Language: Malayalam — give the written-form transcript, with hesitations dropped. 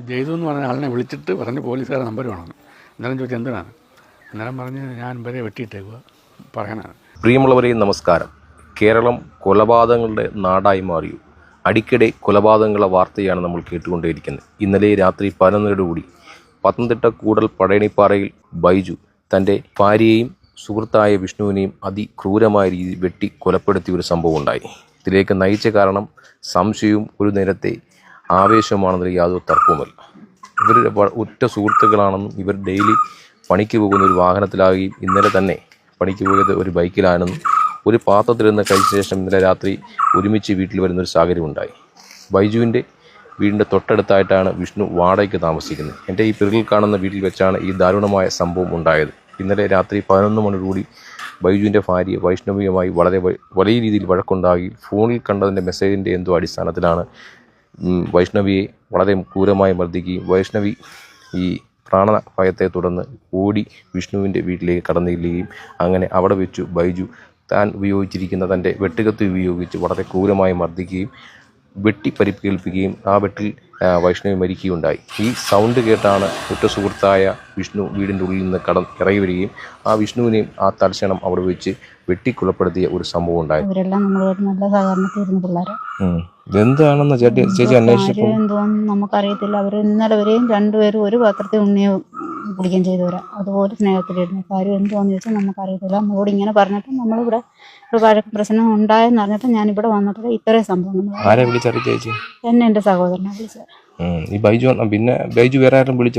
ജയ്തു എന്ന് പറഞ്ഞ ആളിനെ വിളിച്ചിട്ട് പറഞ്ഞ് പോലീസുകാരുടെ നമ്പർ വേണമെന്ന്. അന്നേരം ചോദിച്ചാൽ എന്തിനാണ്? അന്നേരം പറഞ്ഞ് ഞാൻ ഇവരെ വെട്ടിയിട്ടേക്കുക പറയാനാണ്. പ്രിയമുള്ളവരെ നമസ്കാരം. കേരളം കൊലപാതകങ്ങളുടെ നാടായി മാറിയു. അടിക്കടി കൊലപാതകങ്ങളുടെ വാർത്തയാണ് നമ്മൾ കേട്ടുകൊണ്ടേയിരിക്കുന്നത്. ഇന്നലെ രാത്രി 11:30 പത്തനംതിട്ട കൂടൽ പഴയണിപ്പാറയിൽ ബൈജു തൻ്റെ ഭാര്യയെയും സുഹൃത്തായ വിഷ്ണുവിനെയും അതിക്രൂരമായ രീതിയിൽ വെട്ടി കൊലപ്പെടുത്തിയ ഒരു സംഭവം ഉണ്ടായി. ഇതിലേക്ക് നയിച്ച കാരണം സംശയവും ഒരു നേരത്തെ ആവേശമാണെന്നതിൽ യാതൊരു തർക്കവുമില്ല. ഇവർ ഉറ്റ സുഹൃത്തുക്കളാണെന്നും ഇവർ ഡെയിലി പണിക്ക് പോകുന്ന ഒരു വാഹനത്തിലാകുകയും ഇന്നലെ തന്നെ പണിക്ക് പോയത് ഒരു ബൈക്കിലാണെന്നും ഒരു പാത്രത്തിൽ നിന്ന് കഴിച്ച ശേഷം ഇന്നലെ രാത്രി ഒരുമിച്ച് വീട്ടിൽ വരുന്നൊരു സാഹചര്യം ഉണ്ടായി. ബൈജുവിൻ്റെ വീടിൻ്റെ തൊട്ടടുത്തായിട്ടാണ് വിഷ്ണു വാടകയ്ക്ക് താമസിക്കുന്നത്. എൻ്റെ ഈ പിറകിൽ കാണുന്ന വീട്ടിൽ വെച്ചാണ് ഈ ദാരുണമായ സംഭവം ഉണ്ടായത്. ഇന്നലെ രാത്രി 11 മണിയോടുകൂടി ബൈജുവിൻ്റെ ഭാര്യ വൈഷ്ണവിയുമായി വലിയ രീതിയിൽ വഴക്കുണ്ടാകുകയും ഫോണിൽ കണ്ടതിൻ്റെ മെസ്സേജിൻ്റെ എന്തോ അടിസ്ഥാനത്തിലാണ് വൈഷ്ണവിയെ വളരെ ക്രൂരമായി മർദ്ദിക്കുകയും വൈഷ്ണവി ഈ പ്രാണഭയത്തെ തുടർന്ന് ഓടി വിഷ്ണുവിൻ്റെ വീട്ടിലേക്ക് കടന്നു ചെല്ലുകയും അങ്ങനെ അവിടെ വെച്ചു ബൈജു താൻ ഉപയോഗിച്ചിരിക്കുന്ന തൻ്റെ വെട്ടുകത്തി ഉപയോഗിച്ച് വളരെ ക്രൂരമായി മർദ്ദിക്കുകയും വെട്ടി പരിക്കേൽപ്പിക്കുകയും ആ വെട്ടിൽ വൈഷ്ണവി മരിക്കുകയുണ്ടായി. ഈ സൗണ്ട് കേട്ടാണ് ഉറ്റ സുഹൃത്തായ വിഷ്ണു വീടിൻ്റെ ഉള്ളിൽ നിന്ന് ഇറങ്ങി വരികയും ആ വിഷ്ണുവിനെയും ആ തൽക്ഷണം അവിടെ വെച്ച് വെട്ടിക്കൊലപ്പെടുത്തിയ ഒരു സംഭവം ഉണ്ടായി. അവരെല്ലാം നമ്മളോട് നല്ല സഹകരണത്തിരുന്ന പിള്ളേരെ. ഇതെന്താണെന്ന് ചേച്ചി അന്വേഷിച്ചപ്പോൾ എന്തോന്നും നമുക്കറിയത്തില്ല. അവർ ഇന്നലെ വരെയും രണ്ടുപേരും ഒരു പാത്രത്തിൽ ഉണ്ണിയെ കുടിക്കുകയും ചെയ്തവരാ. അതുപോലെ സ്നേഹത്തിലിരുന്നു. കാര്യം എന്തോന്ന് ചോദിച്ചാൽ നമുക്കറിയത്തില്ല. നമ്മളോട് ഇങ്ങനെ പറഞ്ഞിട്ട് നമ്മളിവിടെ ഒരു വഴക്ക് പ്രശ്നം ഉണ്ടായെന്ന് അറിഞ്ഞിട്ട് ഞാനിവിടെ വന്നിട്ട് ഇത്രയും സംഭവം ആരെ വിളിച്ചറിയിച്ച ചേച്ചി? എന്നെ എൻ്റെ സഹോദരനെ വിളിച്ചത്. ഈ ബൈജു പിന്നെ ബൈജു വേറെ ആരും വിളിച്ചു